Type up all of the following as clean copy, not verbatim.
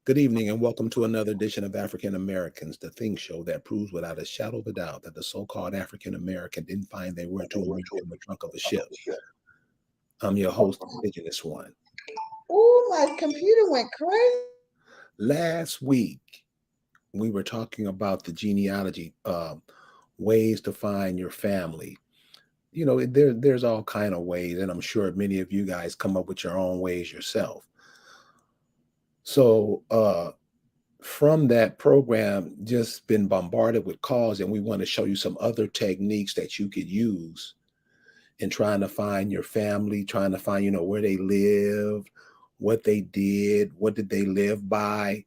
Good evening and welcome to another edition of African Americans, the thing show that proves without a shadow of a doubt that the so-called African American didn't find their way to America in the trunk of a ship. I'm your host, Indigenous One. Oh, my computer went crazy. Last week, we were talking about the genealogy, ways to find your family. There's all kind of ways, and I'm sure many of you guys come up with your own ways yourself. So, from that program, just been bombarded with calls, and we want to show you some other techniques that you could use in trying to find your family, trying to find, where they lived, what they did, what did they live by.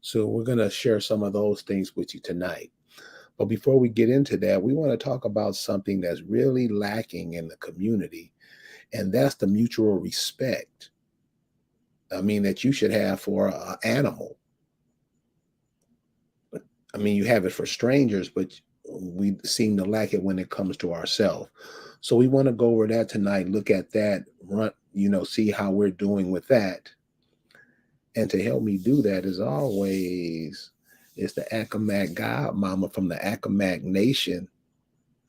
So we're going to share some of those things with you tonight. But before we get into that, we want to talk about something that's really lacking in the community, and that's the mutual respect. That you should have for an animal. You have it for strangers, but we seem to lack it when it comes to ourselves. So we want to go over that tonight, look at that, run, see how we're doing with that. And to help me do that, as always, is the Accomack godmama from the Accomack Nation,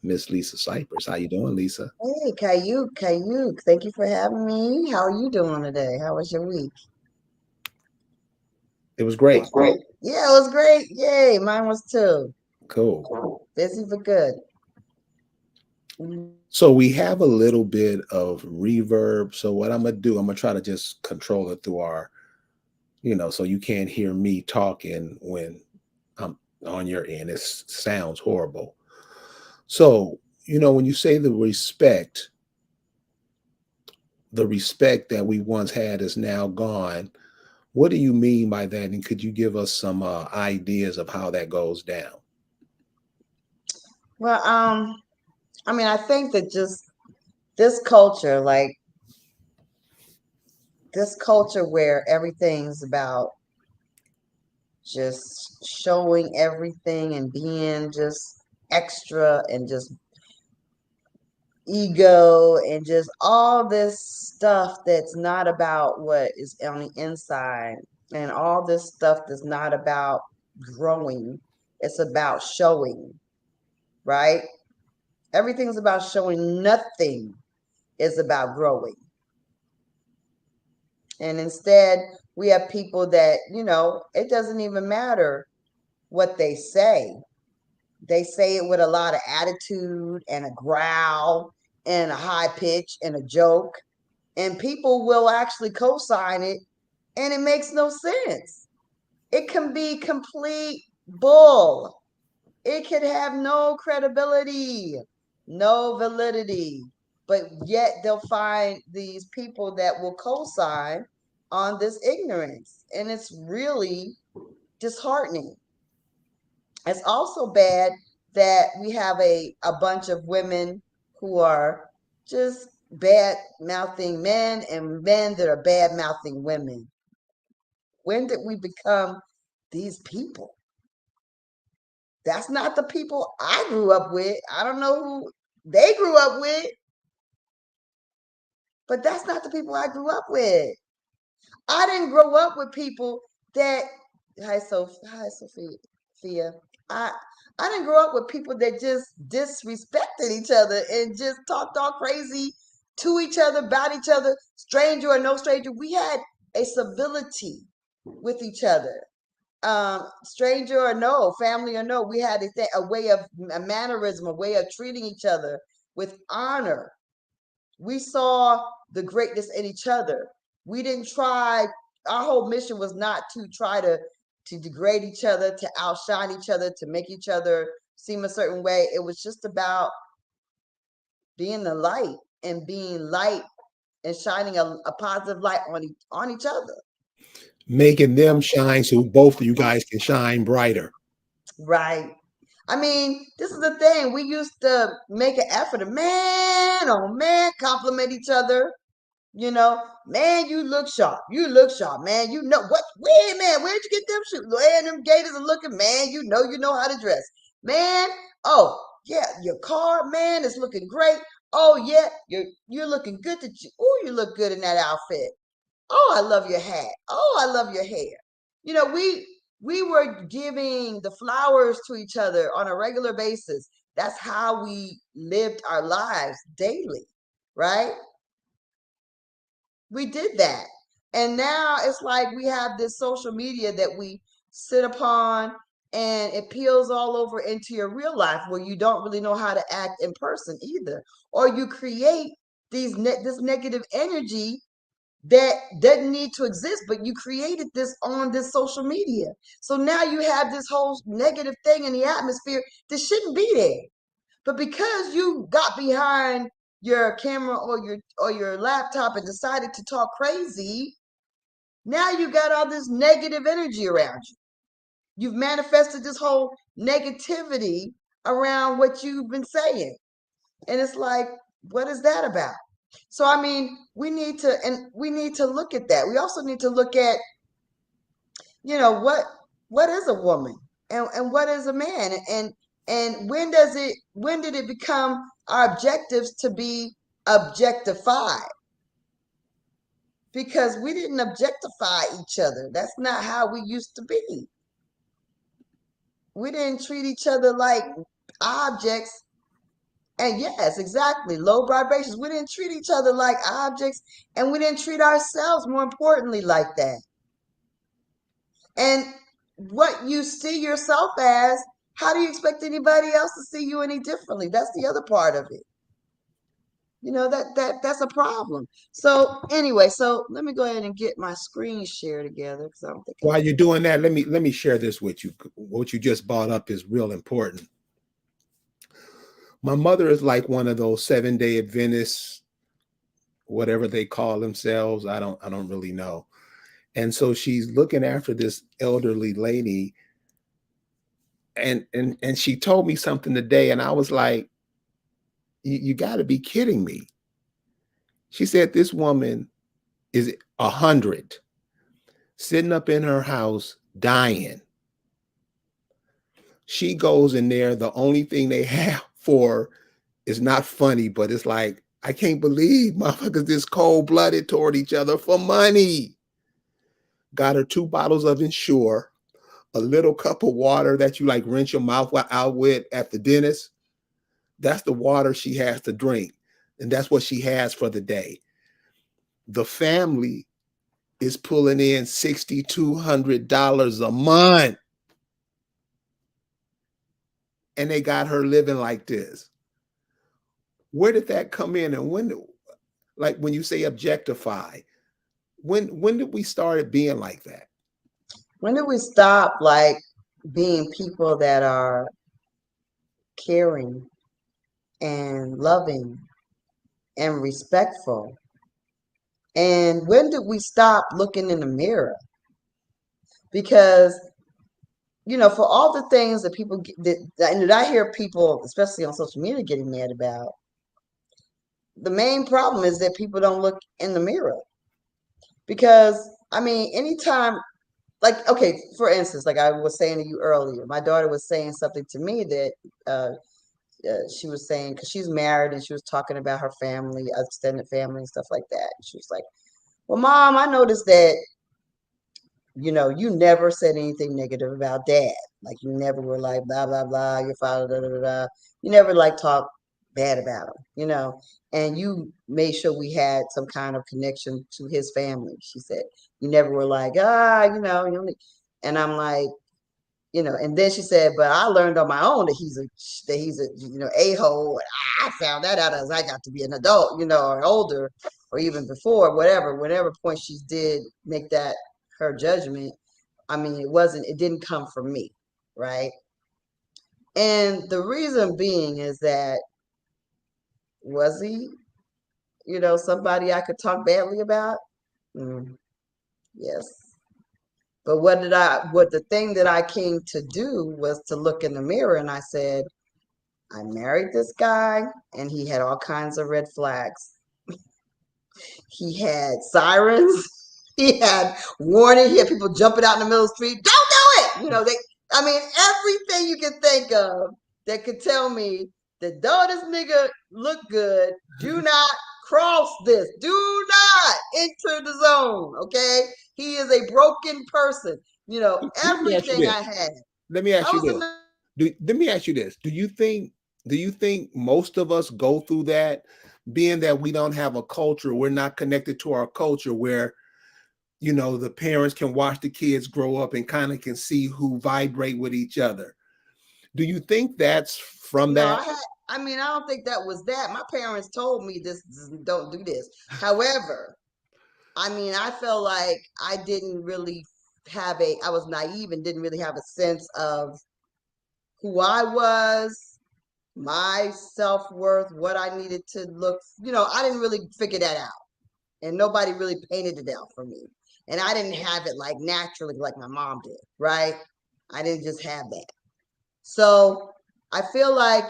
Miss Lisa Cypress. How you doing, Lisa? Hey, Kayuk. Thank you for having me. How are you doing today? How was your week? It was great. Yeah, it was great. Yay, mine was too. Cool. Busy but good. Mm. So we have a little bit of reverb. So what I'm gonna do, I'm gonna try to just control it through our, so you can't hear me talking when I'm on your end. It sounds horrible. So, when you say the respect that we once had is now gone. What do you mean by that? And could you give us some ideas of how that goes down? Well, I think that just this culture, like this culture where everything's about just showing everything and being just extra and just ego and just all this stuff that's not about what is on the inside, and all this stuff that's not about growing. It's about showing, right? Everything's about showing. Nothing is about growing. And instead, we have people that, it doesn't even matter what they say. They say it with a lot of attitude and a growl and a high pitch and a joke, and people will actually co-sign it, and it makes no sense. It can be complete bull. It could have no credibility, no validity, but yet they'll find these people that will co-sign on this ignorance, and it's really disheartening. It's also bad that we have a bunch of women who are just bad mouthing men and men that are bad mouthing women. When did we become these people? That's not the people I grew up with. I don't know who they grew up with, but that's not the people I grew up with. I didn't grow up with people that hi Sophia. I I didn't grow up with people that just disrespected each other and just talked all crazy to each other, about each other, stranger or no stranger. We had a civility with each other. Stranger or no, family or no, we had a way of a mannerism, a way of treating each other with honor. We saw the greatness in each other. We didn't try. Our whole mission was not to try to degrade each other, to outshine each other, to make each other seem a certain way. It was just about being the light and being light and shining a positive light on each other. Making them shine so both of you guys can shine brighter. Right. This is the thing. We used to make an effort to, man, oh man, compliment each other. Man, you look sharp. You look sharp, man. You know what? Wait, man, where'd you get them shoes? Man, them gators are looking, man. You know how to dress, man. Oh yeah, your car, man, is looking great. Oh yeah, you're looking good. Oh, you look good in that outfit. Oh, I love your hat. Oh, I love your hair. You know, we were giving the flowers to each other on a regular basis. That's how we lived our lives daily, right? We did that. And now it's like we have this social media that we sit upon, and it peels all over into your real life where you don't really know how to act in person either. Or you create this negative energy that doesn't need to exist, but you created this on this social media. So now you have this whole negative thing in the atmosphere that shouldn't be there. But because you got behind your camera or your laptop and decided to talk crazy, now you got all this negative energy around you. You've manifested this whole negativity around what you've been saying. And it's like, what is that about? So I mean, we need to look at that. We also need to look at, you know, what is a woman and what is a man, and when did it become our objectives to be objectified? Because we didn't objectify each other. That's not how we used to be. We didn't treat each other like objects. And yes, exactly, low vibrations. We didn't treat each other like objects, and we didn't treat ourselves, more importantly, like that. And what you see yourself as, how do you expect anybody else to see you any differently? That's the other part of it. You know, that's a problem. So anyway, so let me go ahead and get my screen share together, because I don't think While you're doing that, let me share this with you. What you just brought up is real important. My mother is like one of those 7-day Adventists, whatever they call themselves. I don't really know. And so she's looking after this elderly lady, and she told me something today, and I was like, you got to be kidding me. She said this woman is 100, sitting up in her house dying. She goes in there, the only thing they have for is not funny, but it's like, I can't believe motherfuckers this cold-blooded toward each other for money. Got her 2 bottles of Ensure, a little cup of water that you like rinse your mouth out with at the dentist. That's the water she has to drink. And that's what she has for the day. The family is pulling in $6,200 a month. And they got her living like this. Where did that come in? And when, like when you say objectify, when did we start being like that? when did we stop like being people that are caring and loving and respectful? And when did we stop looking in the mirror? Because, you know, for all the things that people that I hear people, especially on social media, getting mad about, the main problem is that people don't look in the mirror. Because, I mean, anytime, like, okay, for instance, like I was saying to you earlier, my daughter was saying something to me that she was saying, because she's married, and she was talking about her family, extended family, and stuff like that. She was like, well, Mom, I noticed that, you know, you never said anything negative about Dad. Like, you never were like, blah, blah, blah, your father, da, da, da, da. You never like talk bad about him, you know, and you made sure we had some kind of connection to his family. She said, you never were like, you know, you only, and I'm like, you know, and then she said, but I learned on my own that he's a, you know, a-hole. I found that out as I got to be an adult, you know, or older, or even before, whatever point she did make that her judgment. I mean, it didn't come from me, right? And the reason being is that, was he, you know, somebody I could talk badly about? Yes. But what the thing that I came to do was to look in the mirror, and I said, I married this guy, and he had all kinds of red flags. He had sirens. He had warning. He had people jumping out in the middle of the street. Don't do it. You know, I mean, everything you can think of that could tell me that, though this nigga look good, do not cross this. Do not enter the zone. Okay. He is a broken person. You know, Let me ask you everything this. I had. Let me ask I you was this. in the Let me ask you this. Do you think most of us go through that, being that we don't have a culture, we're not connected to our culture where, the parents can watch the kids grow up and kind of can see who vibrate with each other. Do you think that's from no, that? I mean, I don't think that was that. My parents told me this don't do this. However, I mean, I felt like I didn't really I was naive and didn't really have a sense of who I was, my self-worth, what I needed to look, I didn't really figure that out. And nobody really painted it out for me. And I didn't have it like naturally like my mom did, right? I didn't just have that. So I feel like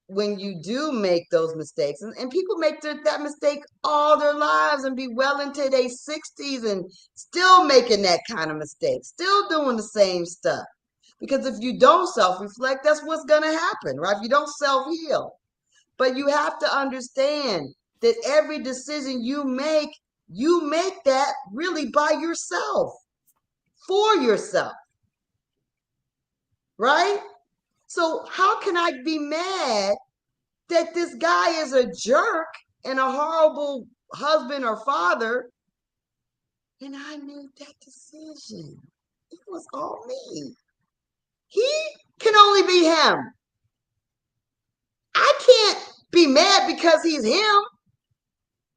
when you do make those mistakes, and people make that mistake all their lives and be well into their 60s and still making that kind of mistake, still doing the same stuff. Because if you don't self-reflect, that's what's going to happen, right? If you don't self-heal. But you have to understand that every decision you make that really by yourself, for yourself, right? So how can I be mad that this guy is a jerk and a horrible husband or father, and I made that decision? It was all me. He can only be him. I can't be mad because he's him,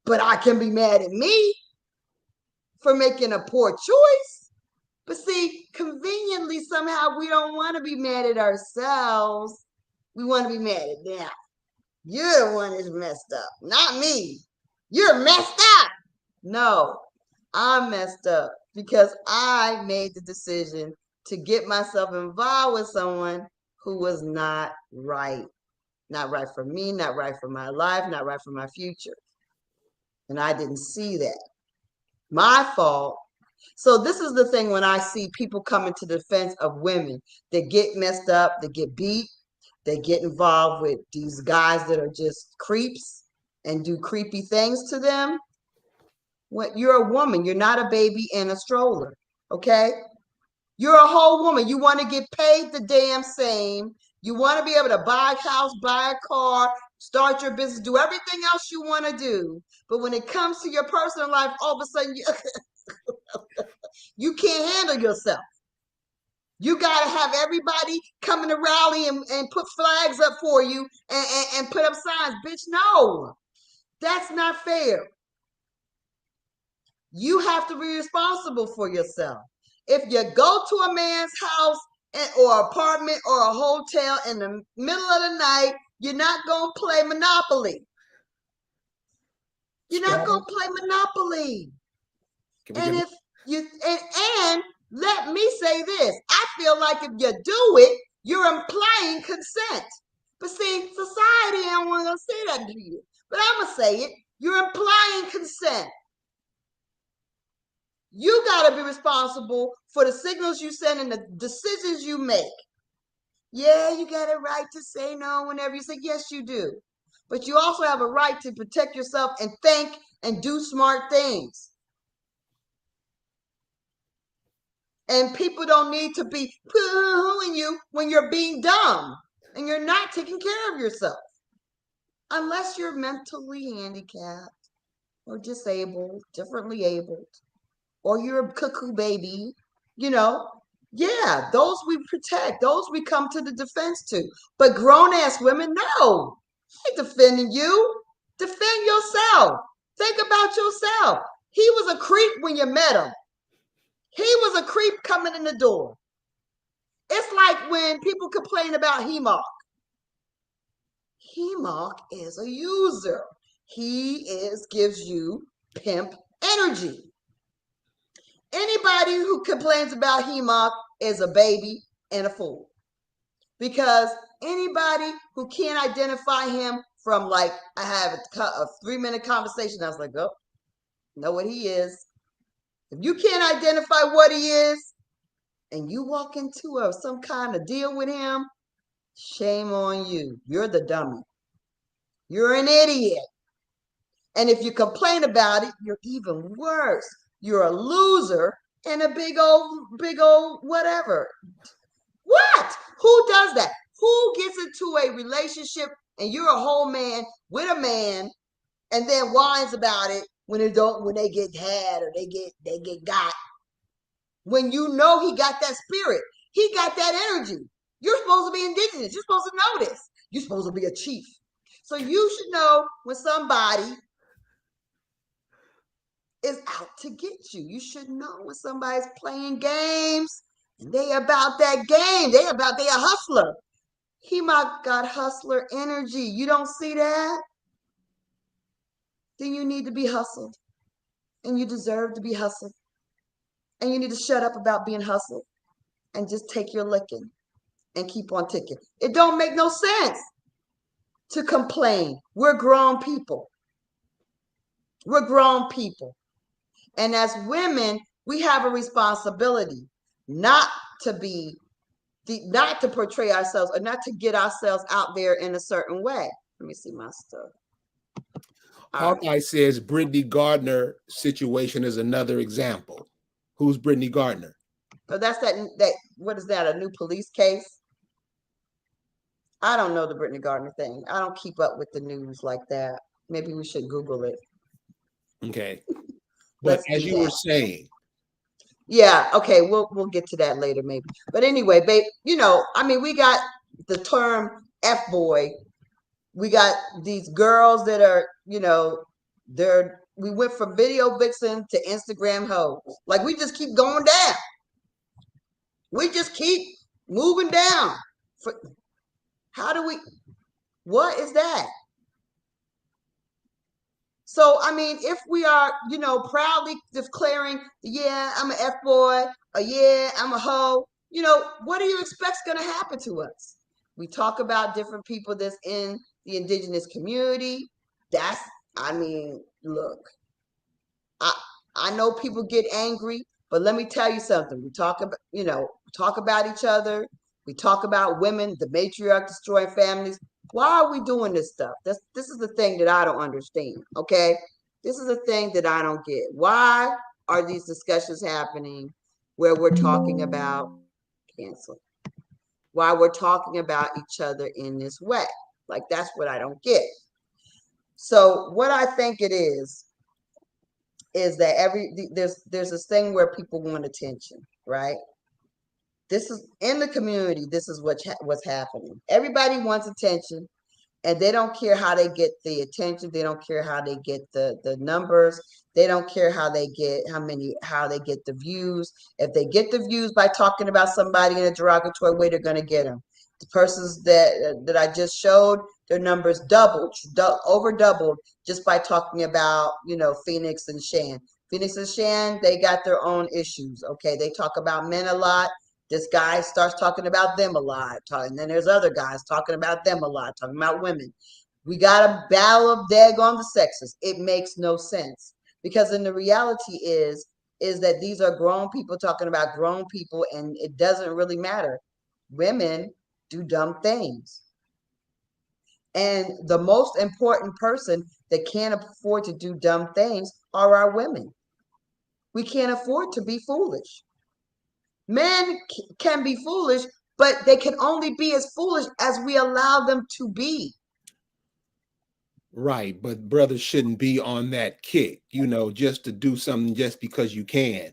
but I can be mad at me for making a poor choice. But see, conveniently, somehow we don't want to be mad at ourselves. We want to be mad at them. You're the one that's messed up, not me. You're messed up. No, I'm messed up because I made the decision to get myself involved with someone who was not right. Not right for me, not right for my life, not right for my future. And I didn't see that. My fault. So this is the thing when I see people coming to the defense of women that get messed up, that get beat, they get involved with these guys that are just creeps and do creepy things to them. When you're a woman, you're not a baby in a stroller, okay? You're a whole woman. You want to get paid the damn same. You want to be able to buy a house, buy a car, start your business, do everything else you want to do. But when it comes to your personal life, all of a sudden you can't handle yourself. You got to have everybody coming to rally and put flags up for you and put up signs. Bitch, no, that's not fair. You have to be responsible for yourself. If you go to a man's house or apartment or a hotel in the middle of the night, you're not going to play Monopoly. You're not going Scrabble? to play Monopoly. Can we And get if you, and let me say this, I feel like if you do it, you're implying consent. But see, society don't want to say that to you. But I'm going to say it. You're implying consent. You got to be responsible for the signals you send and the decisions you make. Yeah, you got a right to say no whenever you say yes, you do. But you also have a right to protect yourself and think and do smart things. And people don't need to be poo-hooing you when you're being dumb and you're not taking care of yourself. Unless you're mentally handicapped or disabled, differently abled, or you're a cuckoo baby, you know, yeah, those we protect, those we come to the defense to. But grown ass women, no, I ain't defending you. Defend yourself. Think about yourself. He was a creep when you met him. He was a creep coming in the door. It's like when people complain about HEMOC. HEMOC is a user. Gives you pimp energy. Anybody who complains about HEMOC is a baby and a fool. Because anybody who can't identify him from, like, I have a 3-minute conversation, I was like, oh, know what he is. If you can't identify what he is and you walk into some kind of deal with him, shame on you. You're the dummy. You're an idiot. And if you complain about it, you're even worse. You're a loser and a big old whatever. What? Who does that? Who gets into a relationship and you're a whole man with a man and then whines about it when they get had or they get got? When you know he got that spirit, he got that energy. You're supposed to be indigenous. You're supposed to know this. You're supposed to be a chief. So you should know when somebody is out to get you. You should know when somebody's playing games and they about that game. They a hustler. He might got hustler energy. You don't see that? Then you need to be hustled. And you deserve to be hustled. And you need to shut up about being hustled and just take your licking and keep on ticking. It don't make no sense to complain. We're grown people. We're grown people. And as women, we have a responsibility not to be, not to portray ourselves or not to get ourselves out there in a certain way. Let me see my stuff. Hawkeye says Brittany Gardner situation is another example. Who's Brittany Gardner? Oh, that's that what is that, a new police case? I don't know the Brittany Gardner thing. I don't keep up with the news like that. Maybe we should Google it. Okay. But as you were saying. Yeah, okay, we'll get to that later maybe. But anyway, babe, we got the term F-boy. We got these girls that are, we went from video vixen to Instagram hoes. Like we just keep going down. We just keep moving down. What is that? So, if we are, proudly declaring, yeah, I'm an F-boy, or yeah, I'm a hoe, what do you expect's going to happen to us? We talk about different people that's in the indigenous community. Look, I know people get angry, but let me tell you something. We talk about each other. We talk about women, the matriarch destroying families. Why are we doing this stuff? This is the thing that I don't understand, okay? This is the thing that I don't get. Why are these discussions happening where we're talking about cancel? Why we're talking about each other in this way? Like, that's what I don't get. So what I think it is that there's this thing where people want attention, right? This is in the community. This is what's happening. Everybody wants attention, and they don't care how they get the attention. They don't care how they get the numbers. They don't care how they get the views. If they get the views by talking about somebody in a derogatory way, they're going to get them. The persons that I just showed, their numbers over doubled just by talking about, Phoenix and Shan. Phoenix and Shan, they got their own issues. Okay, they talk about men a lot. This guy starts talking about them a lot, and then there's other guys talking about them a lot, talking about women. We got a battle of daggone the sexes. It makes no sense, because in the reality is that these are grown people talking about grown people, and it doesn't really matter. Women do dumb things. And the most important person that can't afford to do dumb things are our women. We can't afford to be foolish. Men can be foolish, but they can only be as foolish as we allow them to be. Right, but brothers shouldn't be on that kick, just to do something just because you can,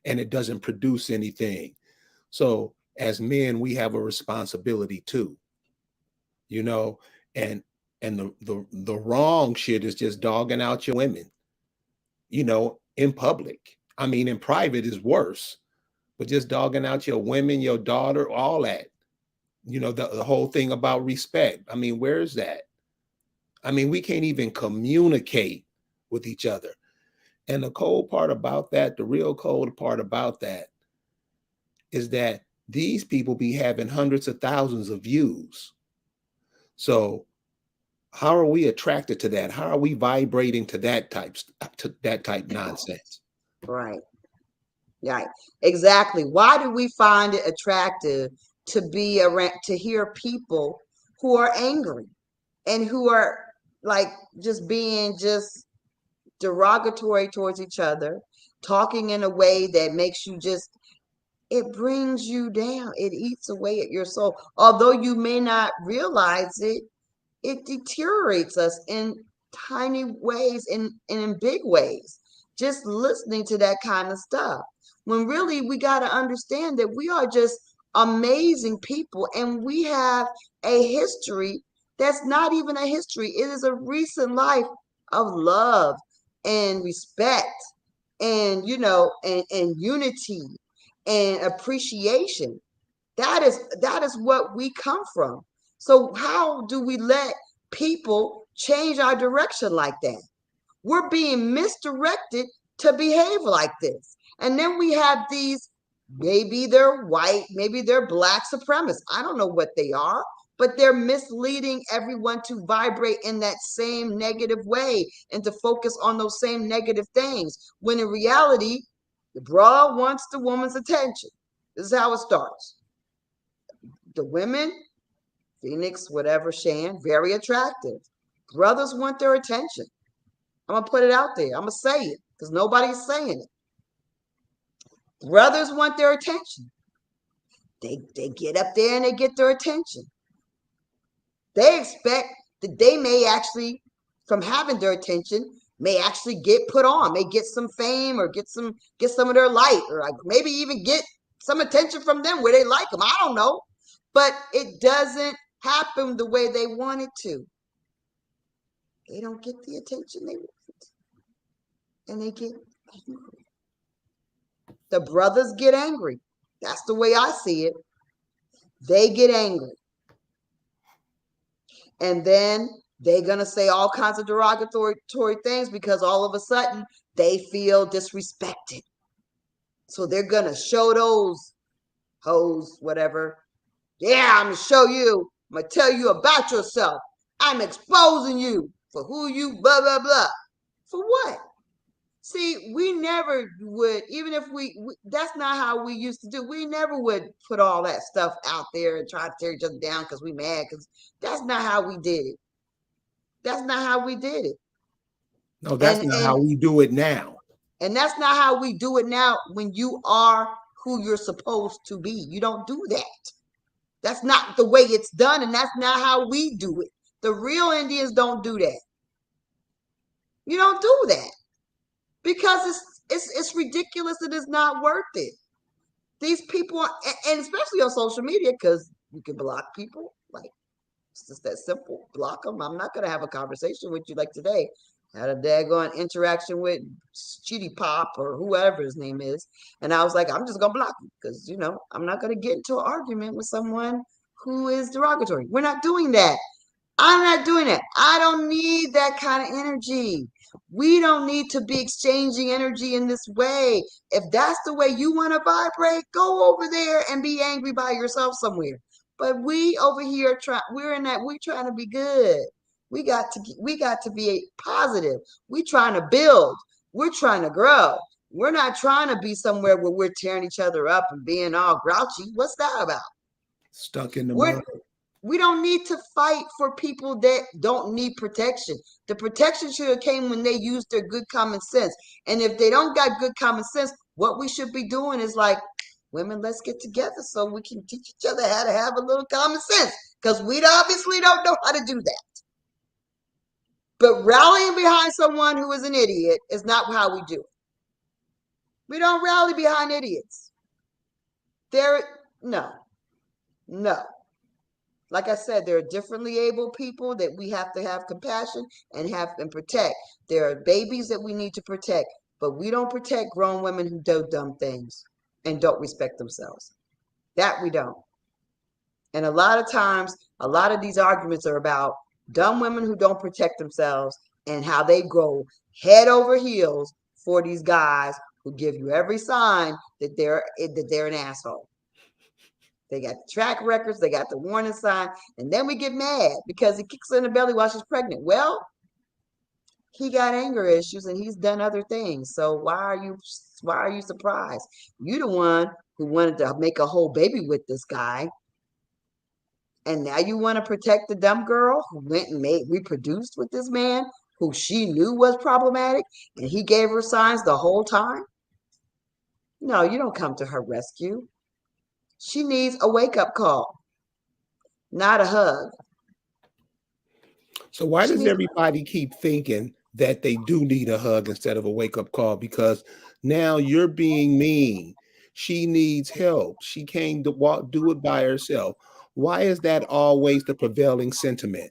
and it doesn't produce anything. So as men, we have a responsibility too, and the wrong shit is just dogging out your women, in public. In private is worse, but just dogging out your women, your daughter, all that, the whole thing about respect. Where's that? We can't even communicate with each other. And the cold part about that, the real cold part about that, is that these people be having hundreds of thousands of views. So how are we attracted to that? How are we vibrating to that type nonsense? Right. Right. Exactly. Why do we find it attractive to be around, to hear people who are angry and who are like just being just derogatory towards each other, talking in a way that makes you just, it brings you down. It eats away at your soul. Although you may not realize it, it deteriorates us in tiny ways and in big ways. Just listening to that kind of stuff. When really we got to understand that we are just amazing people and we have a history that's not even a history. It is a recent life of love and respect and, and unity and appreciation. That is what we come from. So how do we let people change our direction like that? We're being misdirected to behave like this. And then we have these, maybe they're white, maybe they're black supremacists. I don't know what they are, but they're misleading everyone to vibrate in that same negative way and to focus on those same negative things. When in reality, the bra wants the woman's attention. This is how it starts. The women, Phoenix, whatever, Shan, very attractive. Brothers want their attention. I'm going to put it out there. I'm going to say it because nobody's saying it. Brothers want their attention. They get up there and they get their attention. They expect that they may actually, from having their attention, may actually get put on, may get some fame or get some of their light, or like maybe even get some attention from them where they like them. I don't know. But it doesn't happen the way they want it to. They don't get the attention they want. And they get angry. The brothers get angry. That's the way I see it. They get angry. And then they're going to say all kinds of derogatory things because all of a sudden they feel disrespected. So they're going to show those hoes, whatever. Yeah, I'm going to show you. I'm going to tell you about yourself. I'm exposing you for who you blah, blah, blah. For what? See, we never would, even if that's not how we used to do. We never would put all that stuff out there and try to tear each other down because we mad, because that's not how we did it. That's not how we did it. No, that's not how we do it now. And that's not how we do it now when you are who you're supposed to be. You don't do that. That's not the way it's done, and that's not how we do it. The real Indians don't do that. You don't do that. Because it's ridiculous. It is not worth it. These people, and especially on social media, because you can block people. Like, it's just that simple. Block them. I'm not going to have a conversation with you like today. Had a daggone interaction with Chitty Pop or whoever his name is. And I was like, I'm just going to block you because, I'm not going to get into an argument with someone who is derogatory. We're not doing that. I'm not doing that. I don't need that kind of energy. We don't need to be exchanging energy in this way. If that's the way you want to vibrate, go over there and be angry by yourself somewhere. But we over here we're trying to be good. We got to be positive. We're trying to build. We're trying to grow. We're not trying to be somewhere where we're tearing each other up and being all grouchy. What's that about? Stuck in the mud. We don't need to fight for people that don't need protection. The protection should have came when they used their good common sense. And if they don't got good common sense, what we should be doing is like, women, let's get together so we can teach each other how to have a little common sense, because we obviously don't know how to do that. But rallying behind someone who is an idiot is not how we do it. We don't rally behind idiots. No. Like I said, there are differently able people that we have to have compassion and protect. There are babies that we need to protect, but we don't protect grown women who do dumb things and don't respect themselves. That we don't. And a lot of times, a lot of these arguments are about dumb women who don't protect themselves and how they go head over heels for these guys who give you every sign that they're an asshole. They got the track records, they got the warning sign, and then we get mad because he kicks her in the belly while she's pregnant. Well, he got anger issues and he's done other things. So why are you surprised? You're the one who wanted to make a whole baby with this guy. And now you want to protect the dumb girl who went and reproduced with this man who she knew was problematic, and he gave her signs the whole time? No, you don't come to her rescue. She needs a wake-up call, not a hug. So why She does needs, everybody keep thinking that they do need a hug instead of a wake-up call? Because now you're being mean. She needs help. She came to walk, do it by herself. Why is that always the prevailing sentiment?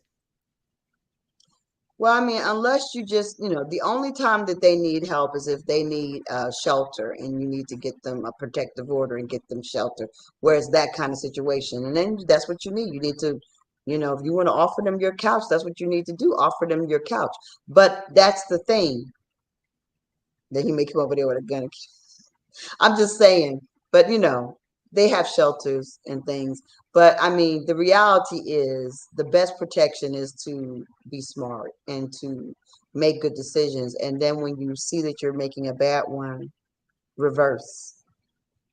well, I mean, unless you just, the only time that they need help is if they need shelter and you need to get them a protective order and get them shelter. Whereas that kind of situation. And then that's what you need. You need to, if you want to offer them your couch, that's what you need to do. Offer them your couch. But that's the thing. Then he may come over there with a gun. I'm just saying, but they have shelters and things. But I mean, the reality is the best protection is to be smart and to make good decisions. And then when you see that you're making a bad one, reverse,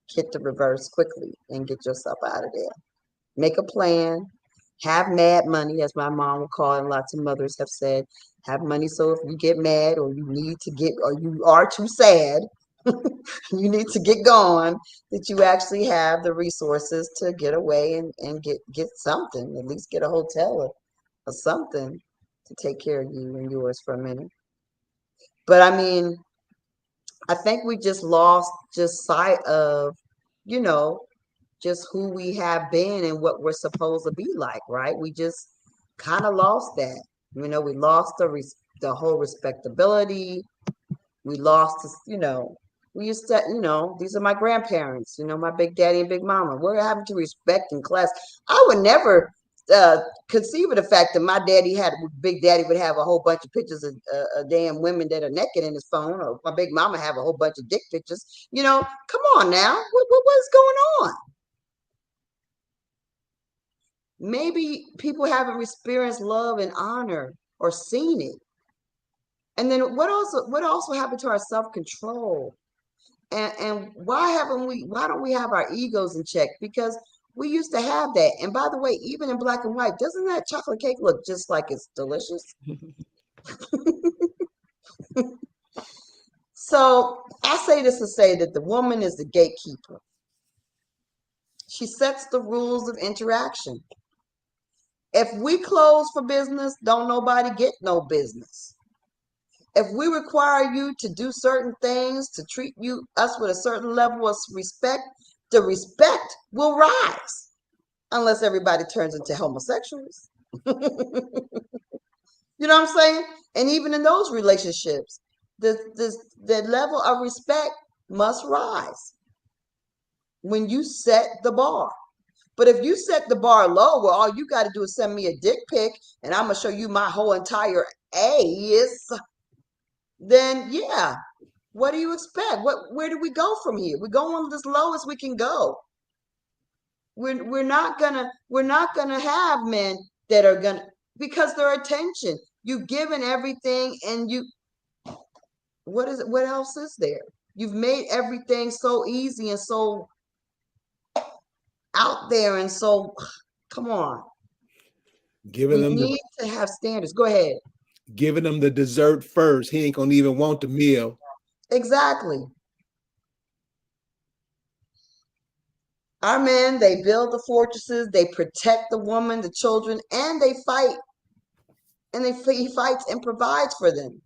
hit the reverse quickly and get yourself out of there. Make a plan, have mad money, as my mom would call it, and lots of mothers have said, have money so if you get mad or you need to get, or you are too sad, you need to get gone, that you actually have the resources to get away and get something, at least get a hotel or something to take care of you and yours for a minute. But I mean, I think we just lost just sight of, you know, just who we have been and what we're supposed to be like, right? We just kind of lost that. We lost the whole respectability. We lost, we used to, these are my grandparents, my big daddy and big mama. We're having to respect in class. I would never conceive of the fact that my big daddy would have a whole bunch of pictures of damn women that are naked in his phone, or my big mama have a whole bunch of dick pictures. Come on now. What's going on? Maybe people haven't experienced love and honor or seen it. And then what also happened to our self-control? And why don't we have our egos in check? Because we used to have that. And by the way, even in black and white, doesn't that chocolate cake look just like it's delicious? So I say this to say that the woman is the gatekeeper. She sets the rules of interaction. If we close for business, don't nobody get no business. If we require you to do certain things, to treat us with a certain level of respect, the respect will rise, unless everybody turns into homosexuals. You know what I'm saying? And even in those relationships, the level of respect must rise when you set the bar. But if you set the bar low, where all you got to do is send me a dick pic and I'm going to show you my whole entire ass, then yeah, what do you expect? Where do we go from here? We're going as low as we can go. We're not gonna have men that are gonna, because their attention. You've given everything, and what is it? What else is there? You've made everything so easy and so out there, and so come on. Giving We them the need to have standards. Go ahead. giving them the dessert first. He ain't gonna even want the meal. Exactly. Our men, they build the fortresses, they protect the woman, the children, and they fight. And he fights and provides for them.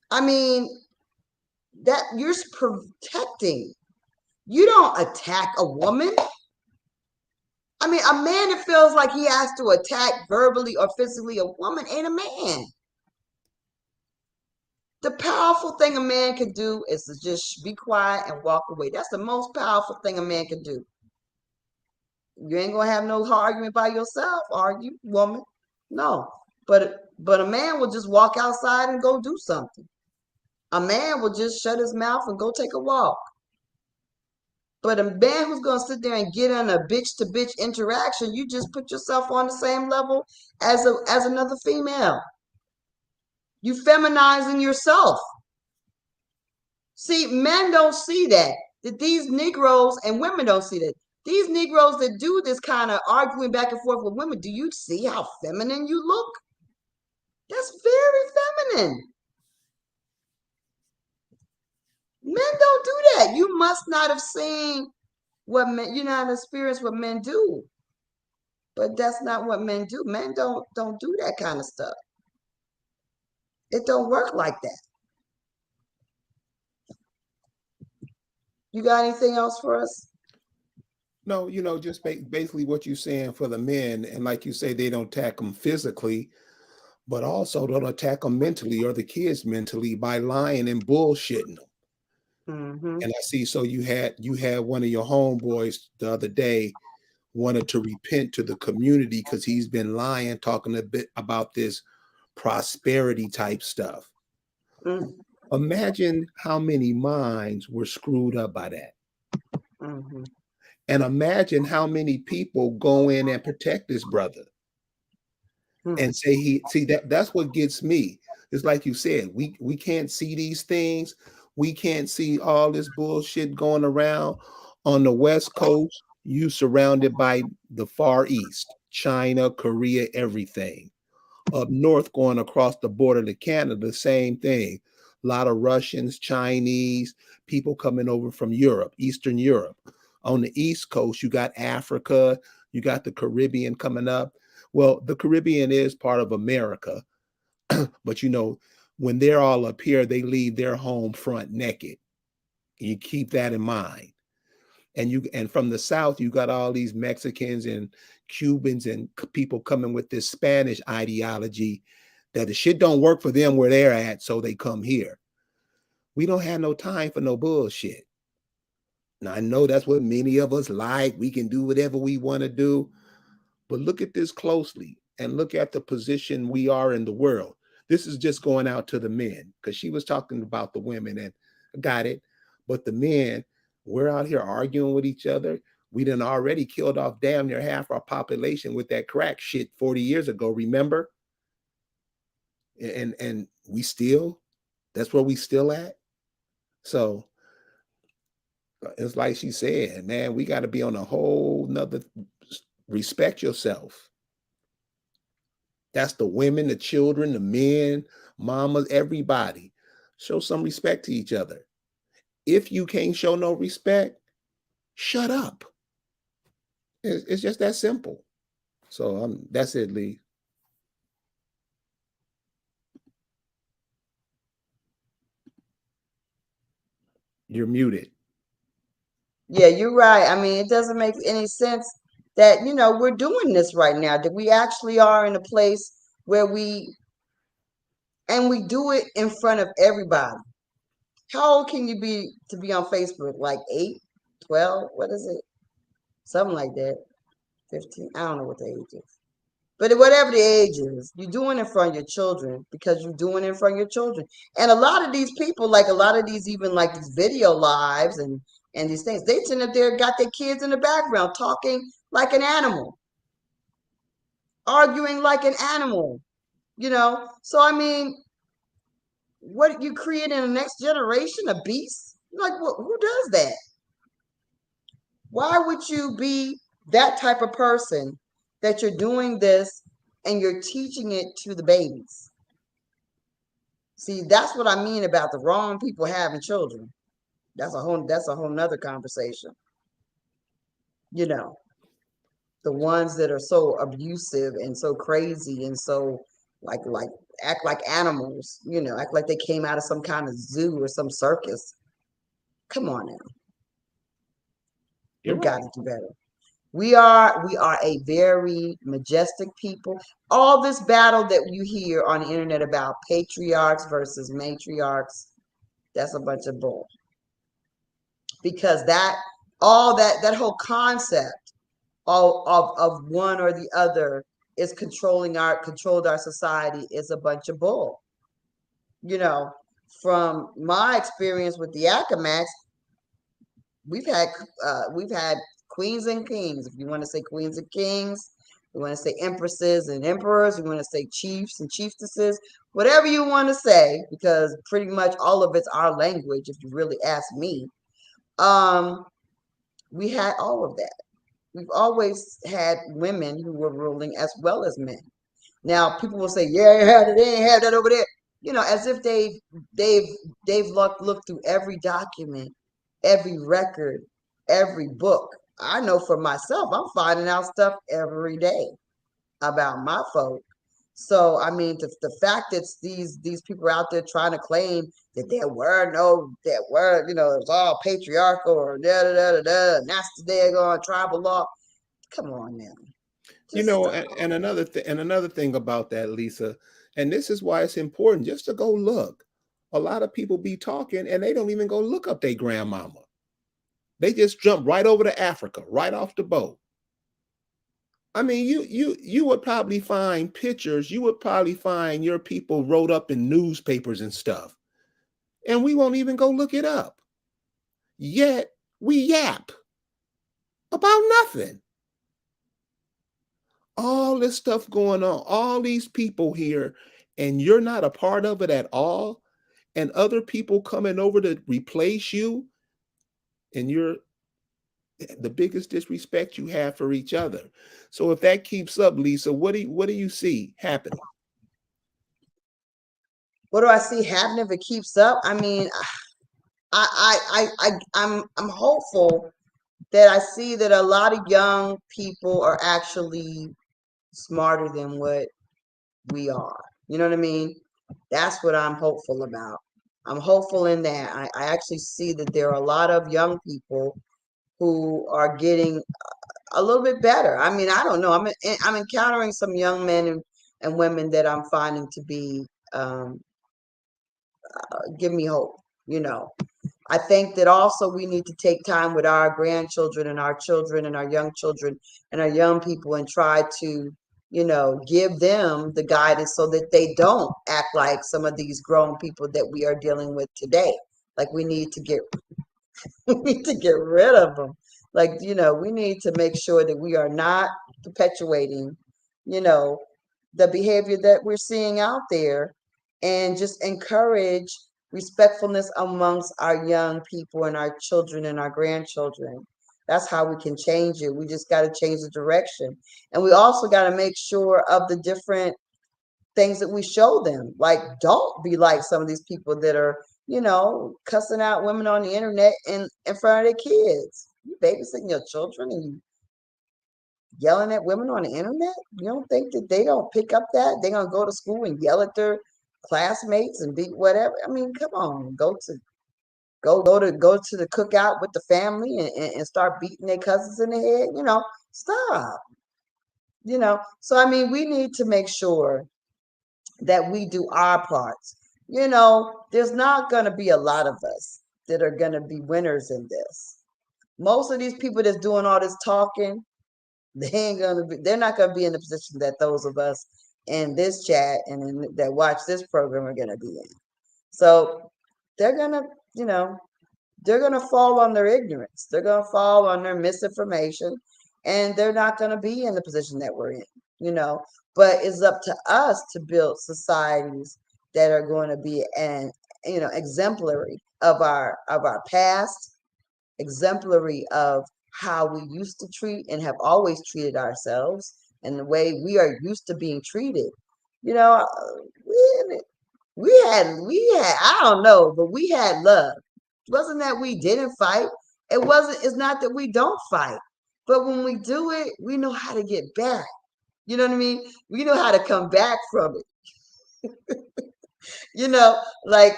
I mean, that you're protecting. You don't attack a woman. I mean, a man that feels like he has to attack verbally or physically a woman ain't a man. The powerful thing a man can do is to just be quiet and walk away. That's the most powerful thing a man can do. You ain't gonna have no argument by yourself, are you, woman? No. But a man will just walk outside and go do something. A man will just shut his mouth and go take a walk. But a man who's going to sit there and get in a bitch to bitch interaction, you just put yourself on the same level as another female. You feminizing yourself. See, men don't see that these Negroes, and women don't see that. These Negroes that do this kind of arguing back and forth with women, do you see how feminine you look? That's very feminine. Men don't do that. You must not have seen what men, you not experienced what men do. But that's not what men do. Men don't do that kind of stuff. It don't work like that. You got anything else for us? No, just basically what you're saying for the men, and like you say, they don't attack them physically, but also don't attack them mentally or the kids mentally by lying and bullshitting them. Mm-hmm. And I see, so you had one of your homeboys the other day wanted to repent to the community because he's been lying, talking a bit about this prosperity type stuff. Mm-hmm. Imagine how many minds were screwed up by that. Mm-hmm. And imagine how many people go in and protect this brother and say that's what gets me. It's like you said, we can't see these things. We can't see all this bullshit going around on the West Coast. You surrounded by the Far East, China, Korea, everything. Up north, going across the border to Canada, the same thing. A lot of Russians, Chinese, people coming over from Europe, Eastern Europe. On the East Coast, you got Africa, you got the Caribbean coming up. Well, the Caribbean is part of America, but when they're all up here, they leave their home front naked. You keep that in mind. And from the South, you got all these Mexicans and Cubans and people coming with this Spanish ideology that the shit don't work for them where they're at, so they come here. We don't have no time for no bullshit. Now I know that's what many of us like. We can do whatever we want to do. But look at this closely and look at the position we are in the world. This is just going out to the men because she was talking about the women and I got it. But the men, we're out here arguing with each other. We done already killed off damn near half our population with that crack shit 40 years ago, remember? And we still, that's where we still at. So it's like she said, man, we got to be on a whole nother respect yourself. That's the women, the children, the men, mamas, everybody. Show some respect to each other. If you can't show no respect, shut up. It's just that simple. So that's it, Lee. You're muted. Yeah, you're right. I mean, it doesn't make any sense that, we're doing this right now, that we actually are in a place where we do it in front of everybody. How old can you be to be on Facebook? Like 8, 12? What is it? Something like that. 15? I don't know what the age is. But whatever the age is, you're doing it in front of your children because you're doing it in front of your children. And a lot of these people, like a lot of these, even like these video lives and these things, they tend up there, got their kids in the background talking like an animal, arguing like an animal. So I mean, what you create in the next generation, a beast? Like, who does that? Why would you be that type of person that you're doing this and you're teaching it to the babies? See, that's what I mean about the wrong people having children. That's a whole nother conversation. You know, the ones that are so abusive and so crazy and so like act like animals, act like they came out of some kind of zoo or some circus. Come on now. You're We've got right. to do better. We are a very majestic people. All this battle that you hear on the internet about patriarchs versus matriarchs, that's a bunch of bull. Because that whole concept of one or the other is controlled our society is a bunch of bull. You know, from my experience with the Akamats, we've had queens and kings. If you want to say queens and kings, you want to say empresses and emperors, you want to say chiefs and chiefesses, whatever you want to say, because pretty much all of it's our language. If you really ask me, um, we had all of that. We've always had women who were ruling as well as men. Now people will say, yeah, they ain't had that over there. As if they've looked through every document, every record, every book. I know for myself, I'm finding out stuff every day about my folk. So I mean, the fact that these people are out there trying to claim that it was all patriarchal or da da da da da, and that's the daggone tribal law. Come on now, You just know, stop. and another thing about that, Lisa, and this is why it's important just to go look. A lot of people be talking and they don't even go look up their grandmama. They just jump right over to Africa, right off the boat. I mean, you would probably find pictures, you would probably find your people wrote up in newspapers and stuff, and we won't even go look it up. Yet we yap about nothing. All this stuff going on, all these people here, and you're not a part of it at all, and other people coming over to replace you, and you're the biggest disrespect you have for each other. So if that keeps up, Lisa, what do you see happening? What do I see happening if it keeps up? I mean, I'm hopeful that I see that a lot of young people are actually smarter than what we are. You know what I mean? That's what I'm hopeful about. I'm hopeful in that. I actually see that there are a lot of young people who are getting a little bit better. I mean, I don't know. I'm encountering some young men and women that I'm finding to be give me hope. You know, I think that also we need to take time with our grandchildren and our children and our young children and our young people and try to, give them the guidance so that they don't act like some of these grown people that we are dealing with today. Like we need to get we need to get rid of them. Like, we need to make sure that we are not perpetuating, you know, the behavior that we're seeing out there and just encourage respectfulness amongst our young people and our children and our grandchildren. That's how we can change it. We just got to change the direction. And we also got to make sure of the different things that we show them. Like, don't be like some of these people that are, cussing out women on the internet in front of their kids. You babysitting your children and you yelling at women on the internet? You don't think that they don't pick up that? They're gonna go to school and yell at their classmates and be whatever. I mean, come on, go to the cookout with the family and start beating their cousins in the head. Stop. So I mean, we need to make sure that we do our parts. There's not going to be a lot of us that are going to be winners in this. Most of these people that's doing all this talking, they're not going to be in the position that those of us in this chat and that watch this program are going to be in. So they're going to, you know, they're going to fall on their ignorance. They're going to fall on their misinformation, and they're not going to be in the position that we're in, you know. But it's up to us to build societies that are going to be exemplary of our past, exemplary of how we used to treat and have always treated ourselves, and the way we are used to being treated. You know, we we had I don't know, but we had love. It wasn't that we didn't fight. It's not that we don't fight. But when we do it, we know how to get back. You know what I mean? We know how to come back from it. Like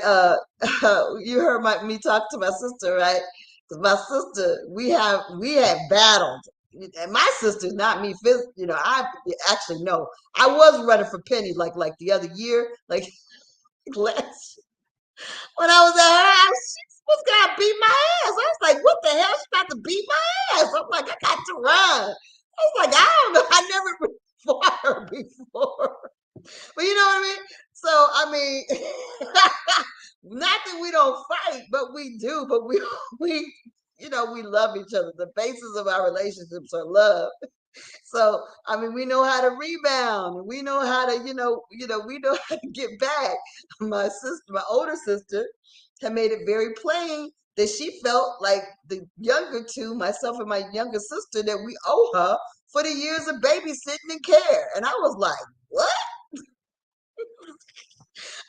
you heard me talk to my sister, right? Because my sister, we had battled. And my sister's not me. I actually no. I was running for Penny like the other year, like last when I was at her house, she was gonna beat my ass. I was like, what the hell? She about to beat my ass. I'm like, I got to run. I was like, I don't know. I never fought her before. But you know what I mean? So I mean, not that we don't fight, but we do. But we love each other. The basis of our relationships are love. So I mean, we know how to rebound. We know how to, we know how to get back. My older sister, had made it very plain that she felt like the younger two, myself and my younger sister, that we owe her for the years of babysitting and care. And I was like, what?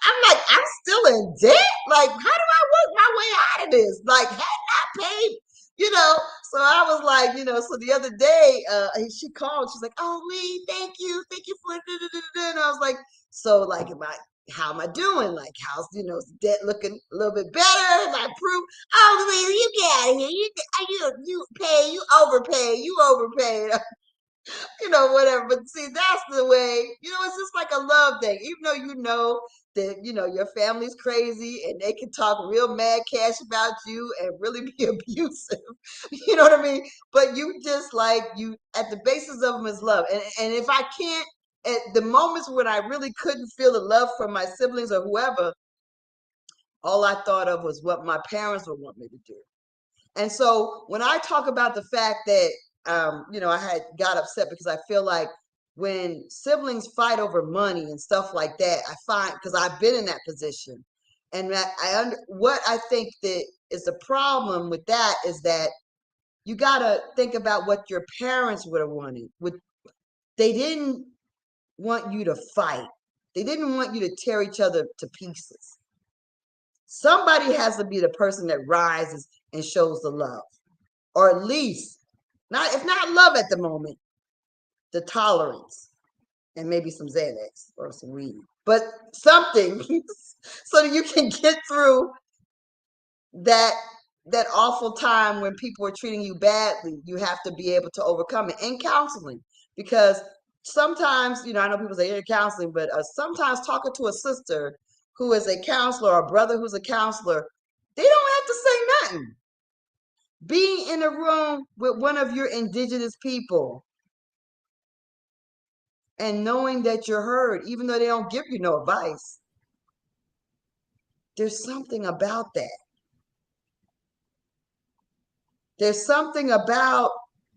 I'm like, I'm still in debt. Like, how do I work my way out of this? Like, hadn't I paid? You know, so I was like, so the other day, she called. She's like, "Oh, Lee, thank you for," and I was like, "So, like, how am I doing? Like, how's debt looking a little bit better? Am I improved?" "Oh, Lee, you get out of here. You overpay. You overpaid." Whatever. But see, that's the way, it's just like a love thing. Even though that, your family's crazy and they can talk real mad cash about you and really be abusive. You know what I mean? But you just like, at the basis of them is love. And if I can't, at the moments when I really couldn't feel the love from my siblings or whoever, all I thought of was what my parents would want me to do. And so when I talk about the fact that, I had got upset because I feel like when siblings fight over money and stuff like that, I find, because I've been in that position, and that what I think that is the problem with that is that you got to think about what your parents would have wanted. They didn't want you to fight. They didn't want you to tear each other to pieces. Somebody has to be the person that rises and shows the love, or at least, not if not love at the moment, the tolerance, and maybe some Xanax or some weed, but something so that you can get through that awful time when people are treating you badly. You have to be able to overcome it in counseling, because sometimes, I know people say you're counseling, but sometimes talking to a sister who is a counselor or a brother who's a counselor, they don't have to say nothing. Being in a room with one of your indigenous people and knowing that you're heard, even though they don't give you no advice, there's something about that. There's something about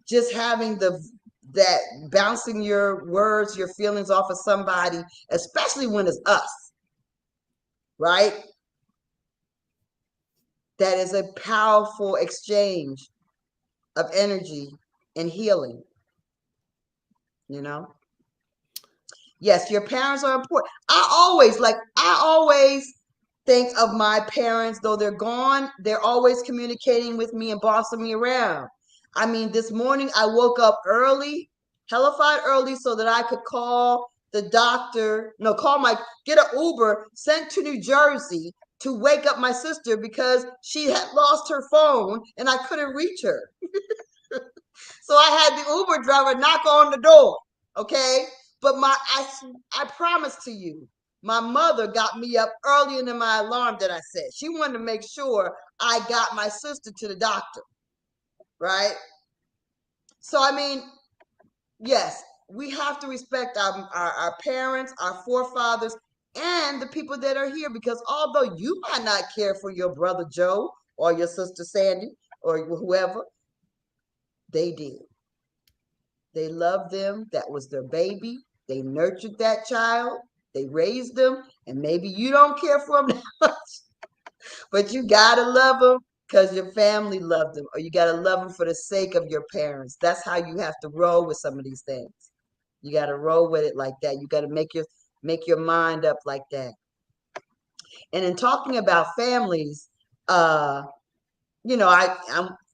just having that bouncing your words, your feelings off of somebody, especially when it's us, right? That is a powerful exchange of energy and healing, you know? Yes, your parents are important. I always think of my parents, though they're gone, they're always communicating with me and bossing me around. I mean, this morning I woke up early, hellified early, so that I could call the doctor, no, get an Uber sent to New Jersey to wake up my sister because she had lost her phone and I couldn't reach her. So I had the Uber driver knock on the door. Okay. But I promise to you, my mother got me up earlier than my alarm that I set. She wanted to make sure I got my sister to the doctor. Right. So, I mean, yes, we have to respect our parents, our forefathers, and the people that are here, because although you might not care for your brother Joe or your sister Sandy or whoever, they did. They loved them. That was their baby. They nurtured that child. They raised them. And maybe you don't care for them that much, but you got to love them because your family loved them, or you got to love them for the sake of your parents. That's how you have to roll with some of these things. You got to roll with it like that. You got to make your mind up like that. And in talking about families, I'm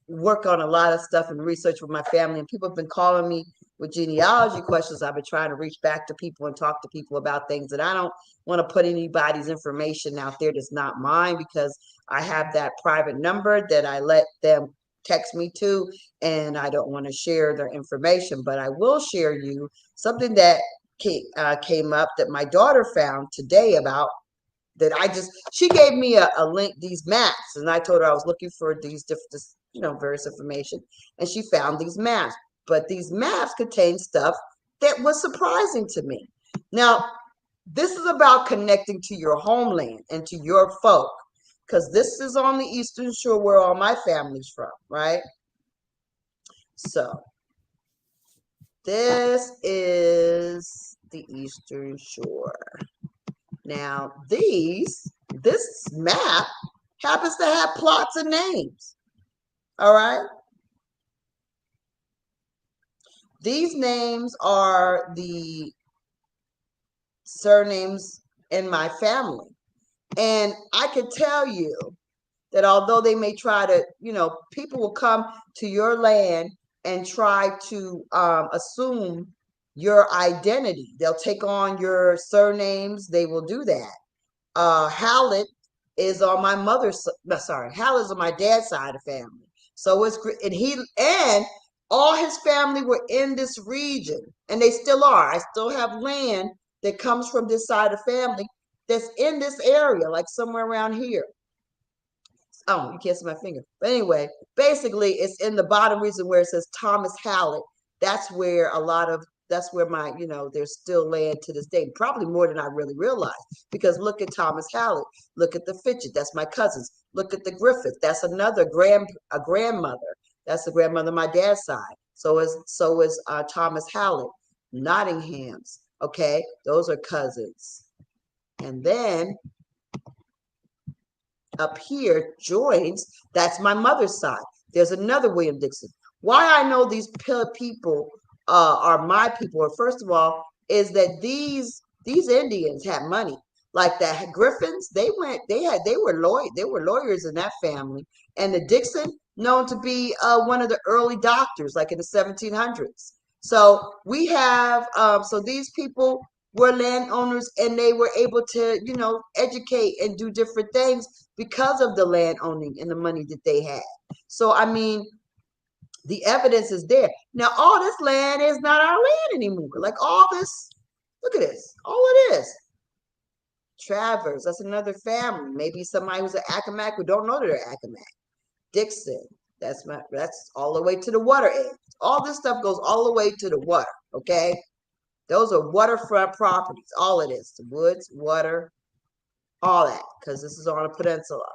work on a lot of stuff and research with my family, and people have been calling me with genealogy questions. I've been trying to reach back to people and talk to people about things, and I don't want to put anybody's information out there that's not mine, because I have that private number that I let them text me to, and I don't want to share their information. But I will share you something that came up that my daughter found today about that she gave me a link, these maps, and I told her I was looking for these different, various information, and she found these maps. But these maps contain stuff that was surprising to me. Now, this is about connecting to your homeland and to your folk, because this is on the Eastern Shore where all my family's from, right? So this is the Eastern Shore. Now, this map happens to have plots and names. All right. These names are the surnames in my family. And I can tell you that although they may try to, people will come to your land and try to assume your identity. They'll take on your surnames. They will do that. Hallett is on my mother's, Hallett is on my dad's side of family. So and all his family were in this region, and they still are. I still have land that comes from this side of family that's in this area, like somewhere around here. Oh, you can't see my finger. But anyway, basically it's in the bottom region where it says Thomas Hallett. That's where my, there's still land to this day, probably more than I really realized. Because look at Thomas Hallett, look at the Fitchett, that's my cousins. Look at the Griffith, that's another grandmother. That's the grandmother on my dad's side. So is Thomas Hallett, Nottingham's. Okay, those are cousins. And then up here joins, that's my mother's side. There's another William Dixon. Why I know these people are my people, or first of all, is that these Indians had money. Like the Griffins, they were lawyers in that family. And the Dixon, known to be one of the early doctors, like in the 1700s. So we have, so these people were landowners, and they were able to, educate and do different things because of the land owning and the money that they had. So, I mean, the evidence is there. Now, all this land is not our land anymore. Like all this, look at this, all it is. Travers, that's another family. Maybe somebody who's an Accomack who don't know they're Accomack. Dixon, that's all the way to the water edge. All this stuff goes all the way to the water, okay? Those are waterfront properties, all it is. The woods, water, all that, because this is on a peninsula.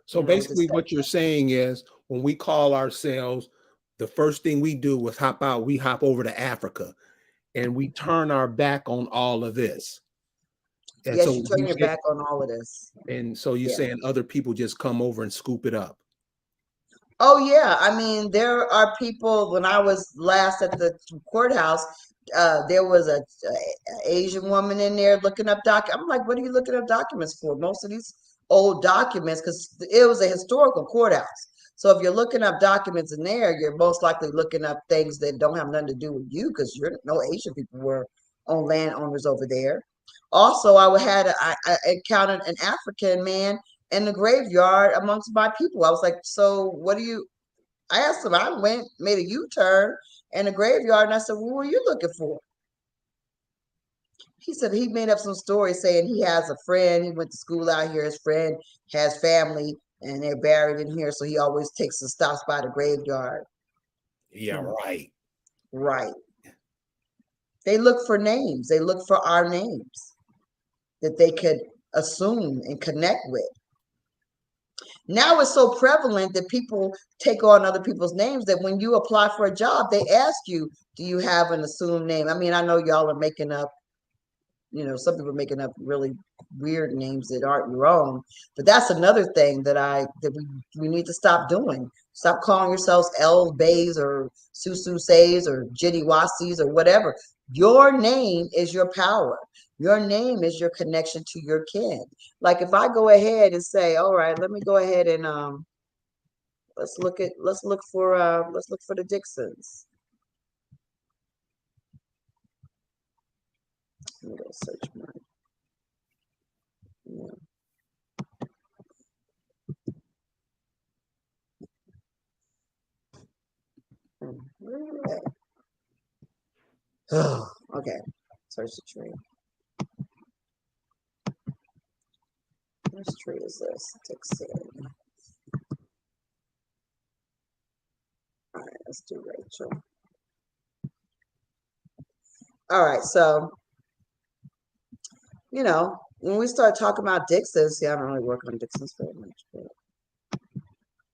So basically what you're saying is when we call ourselves, the first thing we do is we hop over to Africa, and we turn our back on all of this. And yes, you turn your back on all of this. And so you're saying other people just come over and scoop it up. Oh, yeah. I mean, there are people, when I was last at the courthouse, there was a Asian woman in there looking up documents. I'm like, what are you looking up documents for? Most of these old documents, because it was a historical courthouse. So if you're looking up documents in there, you're most likely looking up things that don't have nothing to do with you, because no Asian people were landowners over there. Also, I encountered an African man in the graveyard amongst my people. I was like, so what do you, I asked him, I made a U-turn in the graveyard, and I said, what were you looking for? He said he made up some story saying he has a friend, he went to school out here, his friend has family, and they're buried in here, so he always stops by the graveyard. Yeah, right. Right. They look for names. They look for our names that they could assume and connect with. Now it's so prevalent that people take on other people's names that when you apply for a job, they ask you, do you have an assumed name? I mean, I know y'all are making up, some people are making up really weird names that aren't your own, but that's another thing that we need to stop doing. Stop calling yourselves El Bays or Susu Says or Jitty Wasis or whatever. Your name is your power. Your name is your connection to your kin. Like if I go ahead and say, all right, let me go ahead and let's look for the Dixons. Let me go search mine. Yeah. Oh, okay. Search the tree. Which tree is this? Dixon. All right, let's do Rachel. All right, so when we start talking about Dixons, I don't really work on Dixons very much, but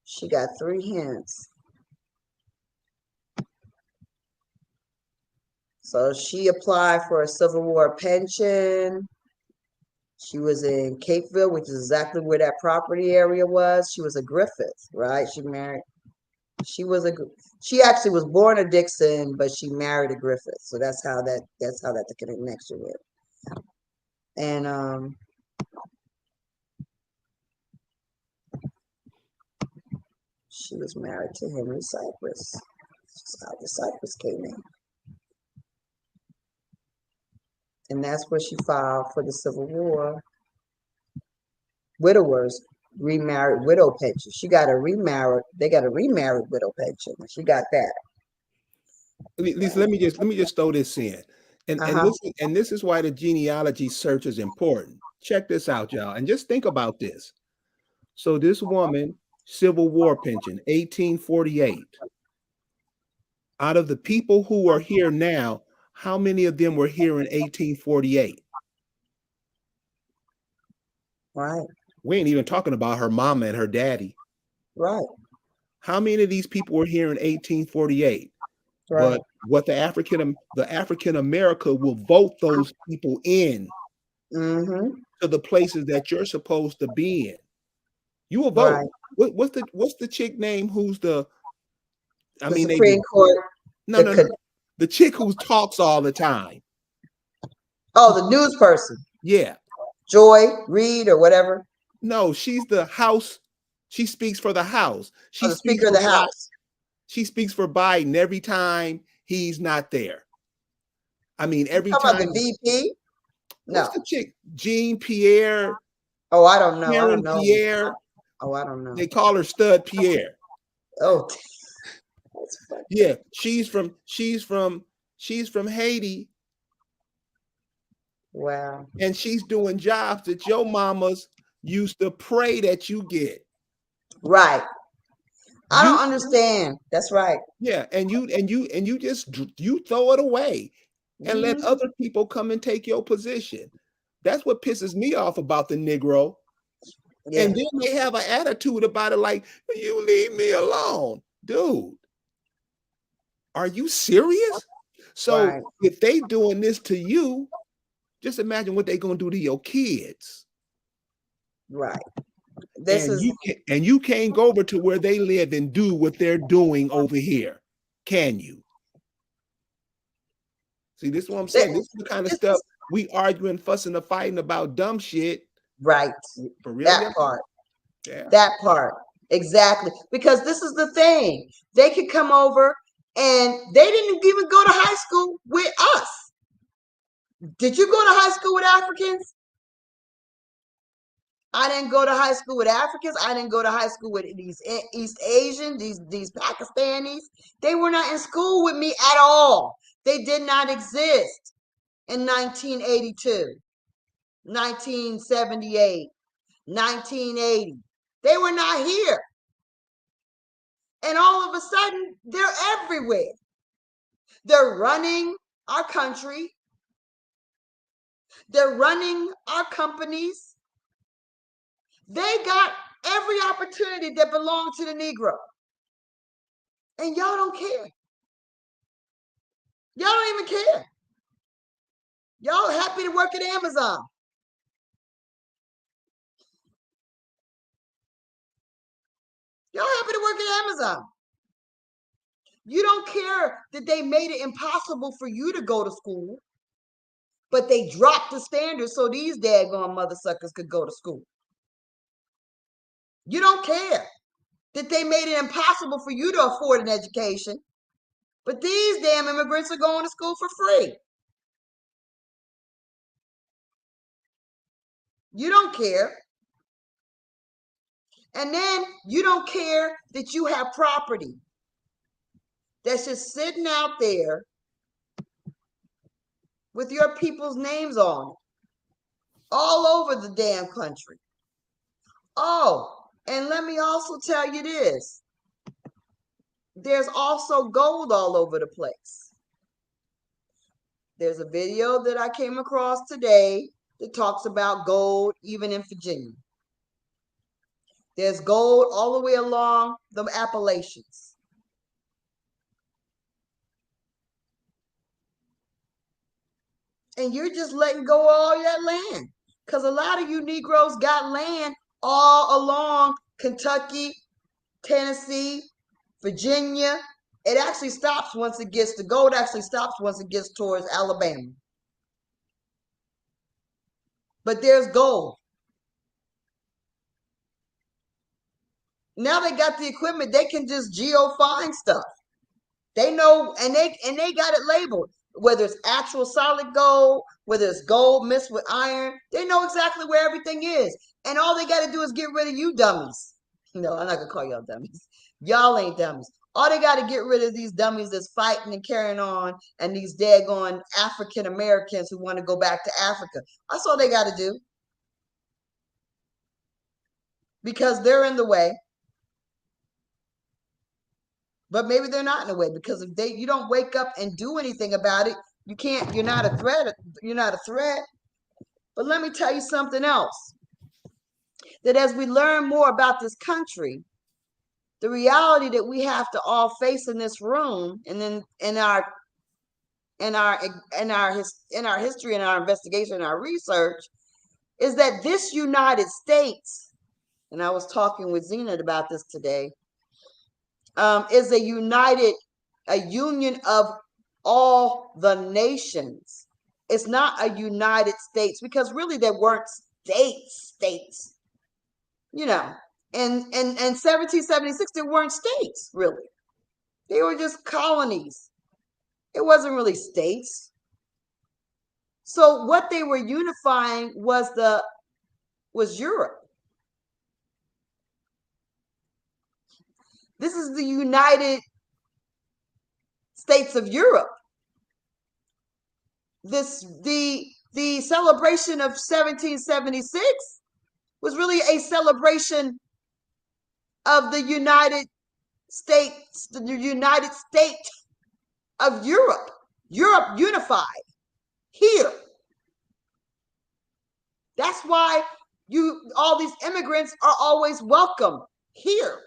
she got 3 hints. So she applied for a Civil War pension. She was in Capeville, which is exactly where that property area was. She was a Griffith, right? She actually was born a Dixon, but she married a Griffith. So that's how that connection is. And she was married to Henry Cypress. That's how the Cypress came in. And that's where she filed for the Civil War widowers remarried widow pension. She got a remarried, they got a remarried widow pension. She got that. Lisa, let me just throw this in. Uh-huh. And this is why the genealogy search is important. Check this out, y'all. And just think about this. So this woman, Civil War pension, 1848. Out of the people who are here now, how many of them were here in 1848? Right. We ain't even talking about her mama and her daddy. Right. How many of these people were here in 1848? Right. But what the African America will vote those people in Mm-hmm. to the places that you're supposed to be in. You will vote. Right. What's the chick name who's the I The mean they Supreme Court, no the no no the chick who talks all the time. the news person, Yeah. Joy Reid or whatever, No, she's the House. She speaks for the House. or the Speaker of the House. She speaks for Biden every time he's not there. I mean, You every talking about time. the VP? What's No. the chick? Jean Pierre, Oh, I don't know. I don't Karen know. Pierre. Oh, I don't know. They call her Stud Pierre. Oh, that's funny. Yeah, she's from Haiti, Wow. and she's doing jobs that your mamas used to pray that you get. Right. I You don't understand. That's right. yeah, and you just you throw it away and let Mm-hmm. other people come and take your position. That's what pisses me off about the Negro. Yeah. And then they have an attitude about it like, you leave me alone. Dude, are you serious? So Right. if they doing this to you, just imagine what they're gonna do to your kids. Right. This is And you can't go over to where they live and do what they're doing over here, can you? See, this is what I'm saying. This is the kind of this stuff is we arguing, fussing, and fighting about dumb shit. right. For real, That y'all? part. Yeah. That part. Exactly. Because this is the thing. They could come over and they didn't even go to high school with us. Did you go to high school with Africans? I didn't go to high school with Africans. I didn't go to high school with these East Asian, these Pakistanis. They were not in school with me at all. They did not exist in 1982, 1978, 1980. They were not here. And all of a sudden, they're everywhere. They're running our country. They're running our companies. They got every opportunity that belonged to the Negro. And y'all don't care. Y'all don't even care. Y'all happy to work at Amazon. Y'all happy to work at Amazon. You don't care that they made it impossible for you to go to school, but they dropped the standards so these daggone mother suckers could go to school. You don't care that they made it impossible for you to afford an education, but these damn immigrants are going to school for free. You don't care. And then you don't care that you have property that's just sitting out there with your people's names on it all over the damn country. Oh, and let me also tell you this. There's also gold all over the place. There's a video that I came across today that talks about gold even in Virginia. There's gold all the way along the Appalachians. And you're just letting go of all that land. Because a lot of you Negroes got land all along Kentucky, Tennessee, Virginia. It actually stops once it gets, the gold actually stops once it gets towards Alabama. but there's gold. Now they got the equipment, they can just geo-find stuff. They know, and they got it labeled, whether it's actual solid gold, whether it's gold mixed with iron. They know exactly where everything is. And all they got to do is get rid of you dummies. No, I'm not going to call y'all dummies. Y'all ain't dummies. All they got to get rid of these dummies that's fighting and carrying on, and these daggone African Americans who want to go back to Africa. That's all they got to do. Because they're in the way. But maybe they're not in the way, because if you don't wake up and do anything about it, you can't, you're not a threat. You're not a threat. But let me tell you something else. That as we learn more about this country, the reality that we have to all face in this room, and then in our history and our investigation and our research, is that this United States, and I was talking with Zena about this today, is a union of all the nations. It's not a United States, because really there weren't states. You know, in 1776 there weren't states, really. They were just colonies. It wasn't really states. So what they were unifying was Europe. This is the United States of Europe. The celebration of 1776 was really a celebration of the United States of Europe. Europe unified here. That's why all these immigrants are always welcome here,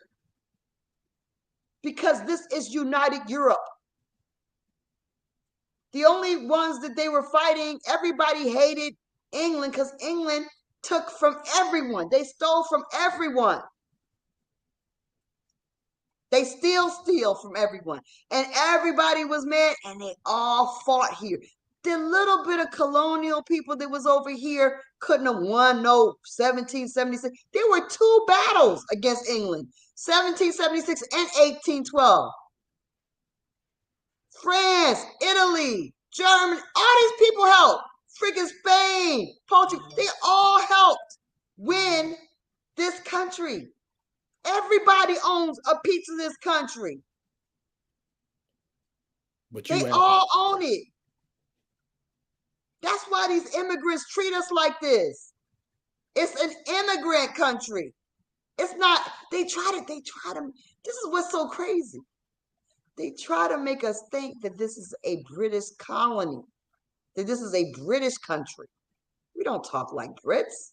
because this is united Europe. The only ones that they were fighting, everybody hated England, because England took from everyone. They stole from everyone. They still steal from everyone. And everybody was mad, and they all fought here. The little bit of colonial people that was over here couldn't have won no 1776. There were 2 battles against England, 1776 and 1812. France, Italy, Germany, all these people helped. Freaking Spain, Portugal, they all helped win this country. Everybody owns a piece of this country. But they all own it. That's why these immigrants treat us like this. It's an immigrant country. It's not, they try to, this is what's so crazy. They try to make us think that this is a British colony, that this is a British country. We don't talk like Brits.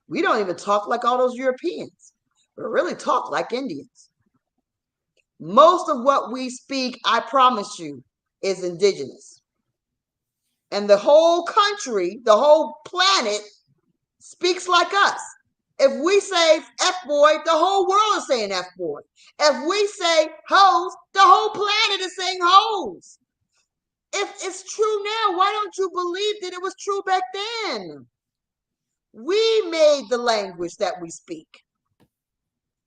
We don't even talk like all those Europeans. We really talk like Indians. Most of what we speak, I promise you, is indigenous. And the whole country, the whole planet speaks like us. If we say F-boy, the whole world is saying F-boy. If we say hoes, the whole planet is saying hoes. If it's true now, why don't you believe that it was true back then? We made the language that we speak.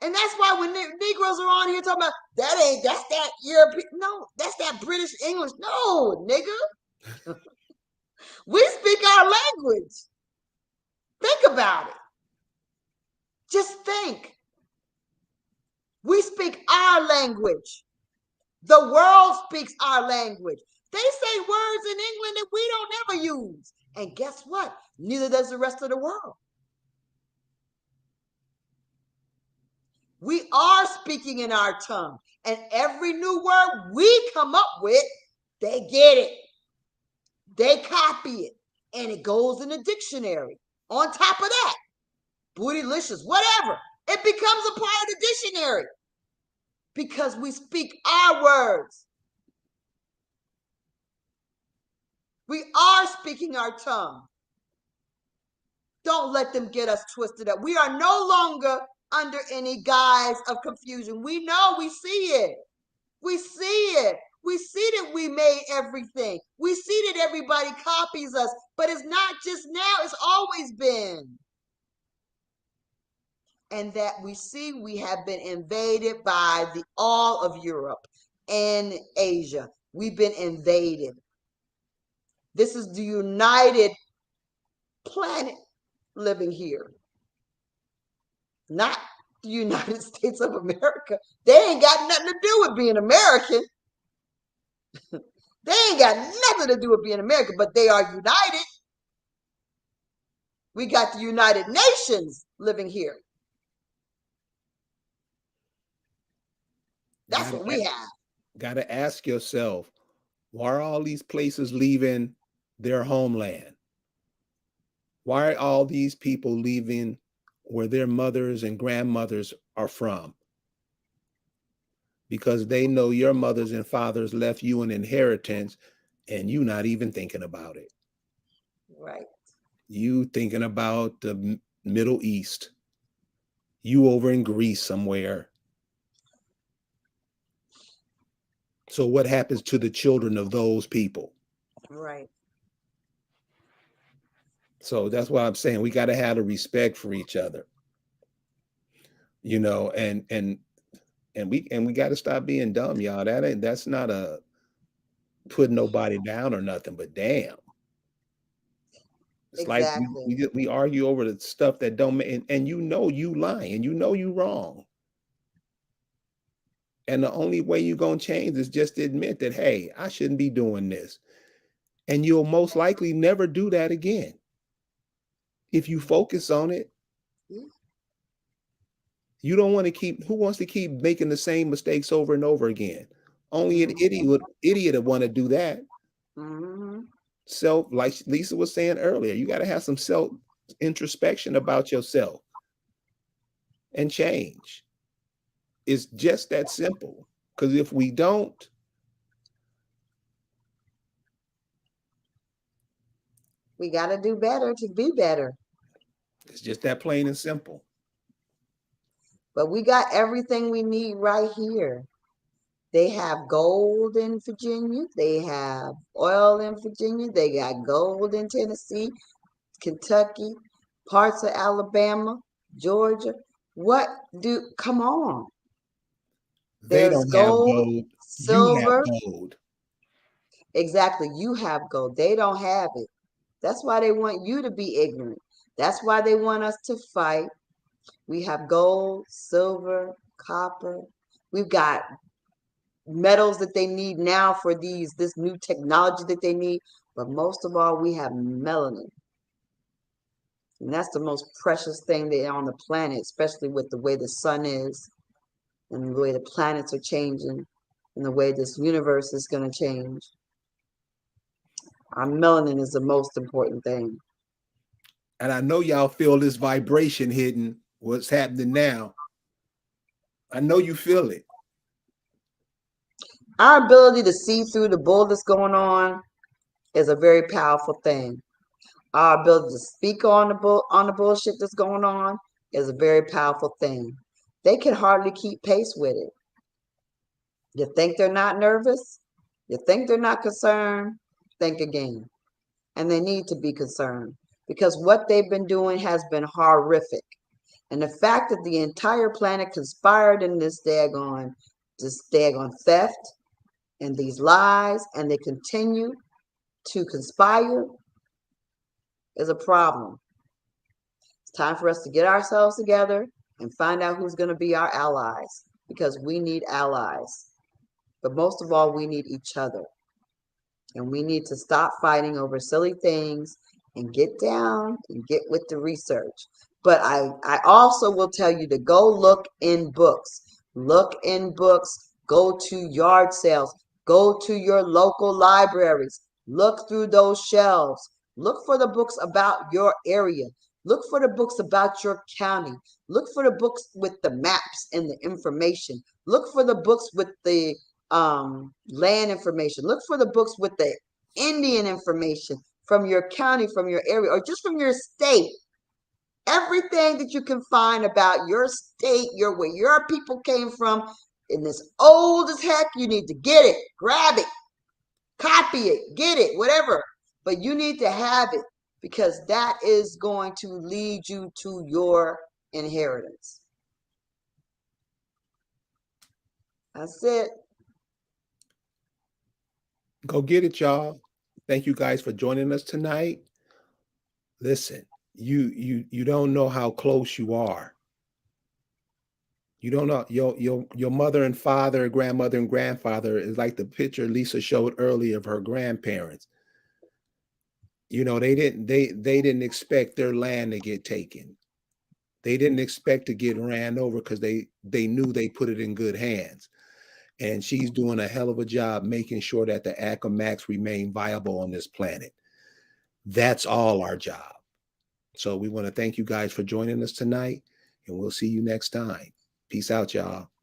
And that's why when Negroes are on here talking about, that's that European, no, that's that British English. No, nigga. We speak our language. Think about it. Just think. We speak our language. The world speaks our language. They say words in England that we don't ever use. And guess what? Neither does the rest of the world. We are speaking in our tongue. And every new word we come up with, they get it. They copy it. And it goes in the dictionary. On top of that, bootylicious, whatever. It becomes a part of the dictionary. Because we speak our words. We are speaking our tongue. Don't let them get us twisted up. We are no longer under any guise of confusion. We know, we see it. We see it. We see that we made everything. We see that everybody copies us, but it's not just now, it's always been. And that we see we have been invaded by all of Europe and Asia. We've been invaded. This is the united planet living here, not the United States of America. They ain't got nothing to do with being American. They ain't got nothing to do with being American, but they are united. We got the United Nations living here. That's what we have. Got to ask yourself, why are all these places leaving their homeland? Why are all these people leaving where their mothers and grandmothers are from? Because they know your mothers and fathers left you an inheritance and you not even thinking about it. Right. You thinking about the Middle East. You over in Greece somewhere. So what happens to the children of those people? Right. So that's why I'm saying we got to have a respect for each other, you know, and we got to stop being dumb, y'all. That's not a putting nobody down or nothing, but damn. It's exactly. Like we argue over the stuff that don't make, and you know you lying, and you know you wrong. And the only way you're going to change is just to admit that, hey, I shouldn't be doing this. And you'll most likely never do that again. If you focus on it, you don't want to keep, who wants to keep making the same mistakes over and over again? Only an idiot would want to do that. Self, like Lisa was saying earlier, you got to have some self introspection about yourself and change. It's just that simple. Because if we don't, we got to do better to be better. It's just that plain and simple. But we got everything we need right here. They have gold in Virginia. They have oil in Virginia. They got gold in Tennessee, Kentucky, parts of Alabama, Georgia. Come on. They don't have gold. Silver. You have gold. Exactly. You have gold. They don't have it. That's why they want you to be ignorant. That's why they want us to fight. We have gold, silver, copper. We've got metals that they need now for this new technology that they need. But most of all, we have melanin. And that's the most precious thing that on the planet, especially with the way the sun is and the way the planets are changing and the way this universe is going to change. Our melanin is the most important thing. And I know y'all feel this vibration hitting what's happening now. I know you feel it. Our ability to see through the bull that's going on is a very powerful thing. Our ability to speak on the bullshit that's going on is a very powerful thing. They can hardly keep pace with it. You think they're not nervous? You think they're not concerned? Think again. And they need to be concerned because what they've been doing has been horrific. And the fact that the entire planet conspired in this daggone theft and these lies, and they continue to conspire, is a problem. It's time for us to get ourselves together and find out who's going to be our allies, because we need allies. But most of all, we need each other. And we need to stop fighting over silly things and get down and get with the research. But I also will tell you to go look in books. Look in books. Go to yard sales. Go to your local libraries. Look through those shelves. Look for the books about your area. Look for the books about your county. Look for the books with the maps and the information. Look for the books with the land information. Look for the books with the Indian information from your county, from your area, or just from your state. Everything that you can find about your state, where your people came from, and it's old as heck, you need to get it, grab it, copy it, get it, whatever. But you need to have it because that is going to lead you to your inheritance. That's it. Go get it, y'all. Thank you guys for joining us tonight. Listen, you don't know how close you are. You don't know your mother and father, grandmother and grandfather is like the picture Lisa showed earlier of her grandparents. You know, they didn't expect their land to get taken. They didn't expect to get ran over because they knew they put it in good hands. And she's doing a hell of a job making sure that the Accomax remain viable on this planet. That's all our job. So we want to thank you guys for joining us tonight, and we'll see you next time. Peace out, y'all.